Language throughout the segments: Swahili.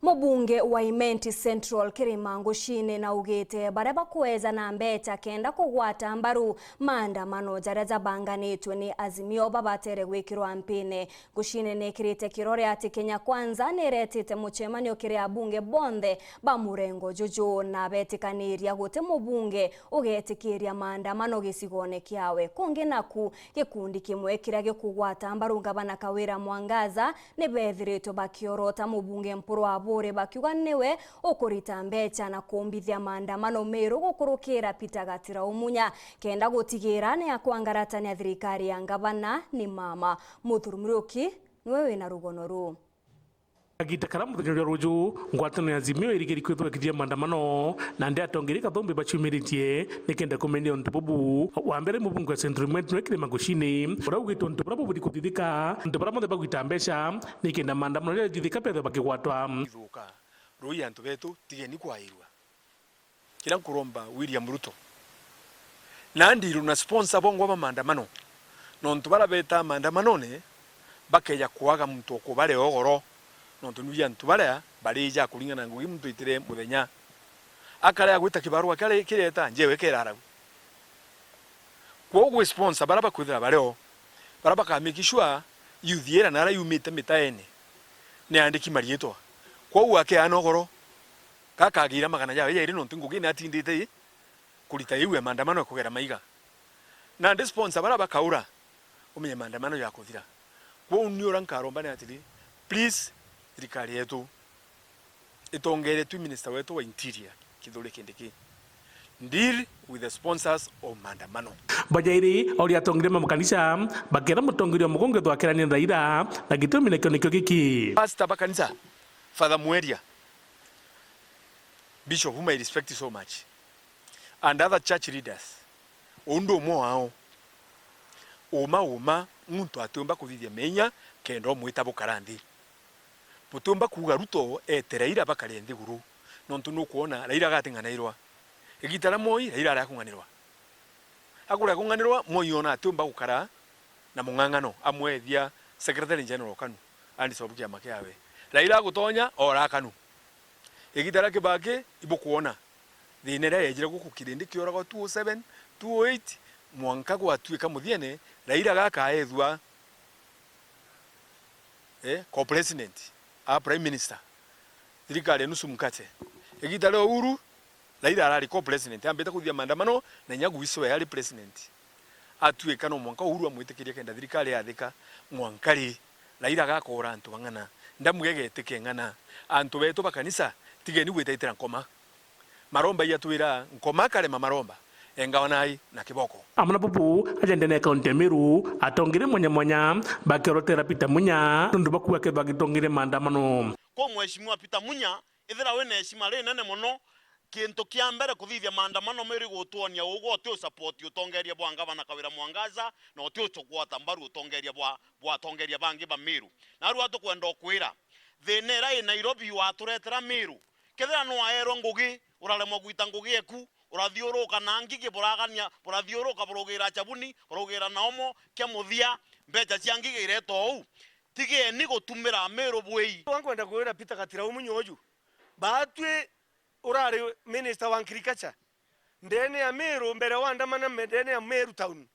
Mubunge wa Imenti Central NGUCHINE NAUGITE baria bakweza na mbeca kenda kugwata mbaru maandamano jaria jabanganitwe ni Azimio babatere gwikirwa MPIINE. NGUCHINE nikirite kirore ati Kenya Kwanza niretite muchemanio kiri abunge bonthe ba murengo juju na betikaniria guti mubunge ugetikiria maandamano gicigone KIAWE. Kungi naku gikundi kimwe kiria gikugwata mbaru gavana Kawira Mwangaza ni bethiritwe bakiorota mubunge MPURU ABURI bakiuga niwe ukurita mbeca na kumbithia maandamano meru gukurukira Gatira umunya kenda gutigira ni akwangaratania thirikari ya gavana ni mama Muthurumuruki niwe wina rugono ru Agita karamu thikirira ruju ngwatano ya Azimio irigiri kwithwa kidia maandamano na ndia tongirika thombe bachumiritie nikenda kumenio ntububu wa mbere mubunge wa Central Mwekire NGUCHINE ora ugito ntububu budi kutithika ntubara mothe bagwita mbeca nikenda maandamano ya jithika pethe bakigwatwa ithuka roi antu betu tigeni kwairwa kila kuromba William Ruto na ndiru na sponsor bongo ba maandamano no ntubara beta maandamano ne bakeja kuaga muntu okubare ogoro no tunuya ntubara barija kulingana ngugi muntu itire muthenya akare agwita kibarua kare kireta njewe kerara kwa sponsor baraba kuthira bareo baraba kamikishwa yuthiera nara yumite mitaene ne andiki marieto kwa uake anogoro kakagira magana yawe yaire no ntungugi atindite kulita iwe maandamano kugera maiga na ndi sponsor baraba kaura umenye maandamano ya kuthira kwa uniora nkaromba ne atili please thirikari yetu itongere tu minister wetu wa interior kidole kindiki deal with the sponsors of maandamano bajairi ori atongire makanisa bagera mutongirio mugongo thwakirania Raila na gitumi nekyo giki pastor bakanisa Father Mweria, Bishop whom I respect so much, and other church leaders, ondo mo hao oma muntu atumba kuthithia menya kendo mwita bukarandi mutumba kuga Ruto etereira bakari nthiguru nontu nukuona Raila gating'anairwa igitara moi Raila ara kung'anirwa akura kung'anirwa moi ona atumba gukara na mung'ang'ano amwethia Secretary General Kanu andi sobukia makiawe Raila gutonya ora Kanu igitara kibake ibukuona thinera yejire gukukirindi kiorago 207 208 mwanka gwatuika muthiene Raila gaka ethwa co-president a prime minister thirikari nusu mukate igitara Uhuru Raila arari co-president ambeta kuthia maandamano na NGUCHINE yari president atuika no mwanka Uhuru amwitikiria kenda thirikari yathika mwankari Raila gakora antu bang'ana ndamugegete ng'ana antu betu bakanisa tigeni gwitaitira nkoma maromba yatwira nkoma kare maromba engawanai na kiboko amana pupu ajende ne kaunti MERU atongire mwanya bakerotera Peter Munya ndu bakuwa ke bagitongire maandamano ko mheshimiwa Peter Munya ithira we na heshima ri nene muno kintu kia mbere kuthithia maandamano MERU gutuonia ugo otu support utongeria bwa gavana Kawira Mwangaza na otu chogwata mbaru utongeria bwa tongeria bangi ba MERU na ru atu kwenda kwira thenera i Nairobi waturetera MERU kethira no aero ngugi uraremwa gwita ngugi eku urathiuruka na ngigi buragania burathiuruka burugira chabuni burugira naomo kia muthia mbeca cia ngigi ireto u tigeni gutumira MERU bwei wankwenda kwira Peter Gatira umunyoju batwe urari minister wa agriculture ndene ya MERU mbere wandamana ndene ya MERU town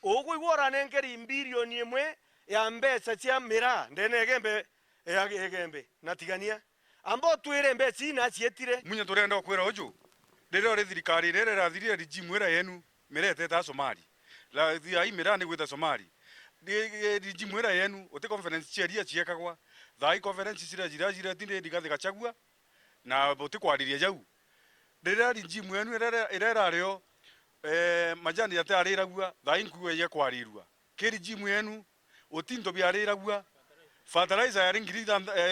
ugu igora nengeri bilioni imwe ya mbeca cia mira ndene egembe natigania ambo twire mbeca ina cietire munya turenda kwira uju rero ri thirikari rere rathiria regime ira yenu mirete ta Somali la thia imira ni gwita Somali regime ira yenu uti conference cheria ciekagwa thai conference jira tinde ndigathika chagua na uti kwariria jau rere regime yenu irera rio majani yate ariragua thai nkuwe ye kwarirwa ki regime yenu utindo biariragua fertilizer ya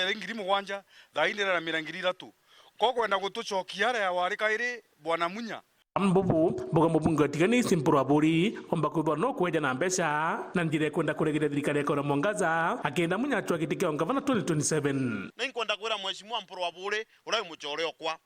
ringiri mugwanja thai ndirera mirangiri 3 kokwenda gutucokia ya warikairi bwana Munya ambubu boga mubunge tigani MPURU ABURI omba kuthwa no kweja na mbeca na njire kwenda kuregira thirikari ya Kawira Mwangaza akenda Munya atwa gitike gavana 2027 na inkwenda kwira mheshimiwa MPURU ABURI urai muchore okwa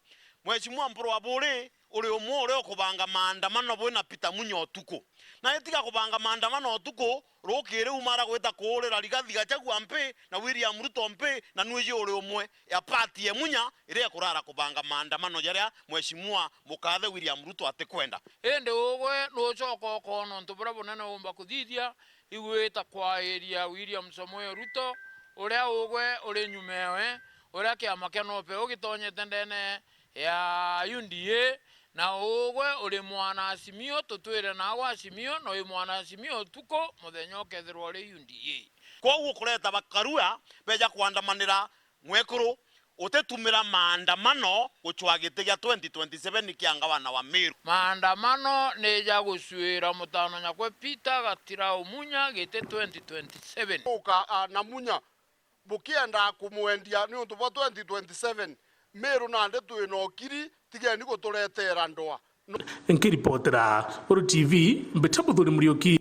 Mheshimiwa MPURU ABURI uri umwe uri okubanga maandamano bwina pita munyo otuko na etiga kubanga maandamano otuko rokire umara gweta kurira Rigathi Gachagua mpe na William Ruto mpe na nweje uri umwe ya party ye munya ire kurara kubanga maandamano jaria Mheshimiwa mukathe William Ruto atikwenda ende ogwe no choko kono ntubura bunene umba kuthithia igweta Kwariria William Samoei Ruto uria ogwe uri nyumewe uria kiama kenope ugitonyete ndene ya UNDA na ogwe uri mwana Azimio tutwire nawe Azimio no i mwana Azimio tuko muthenya okethirwo uri UNDA koguo kureta bakarua beja kuandamanira mwekuru utetumira maandamano guchwagite gya 2027 kianga wana wa Meru maandamano neja guswira mutano nyakwe Peter gatira umunya gite 2027 uka na munya bukienda kumwendia ni untu 2027 Meru nande twinokiri tigeni guturetera ndoa nkiripotera Uru TV mbetabuthuri Murioki.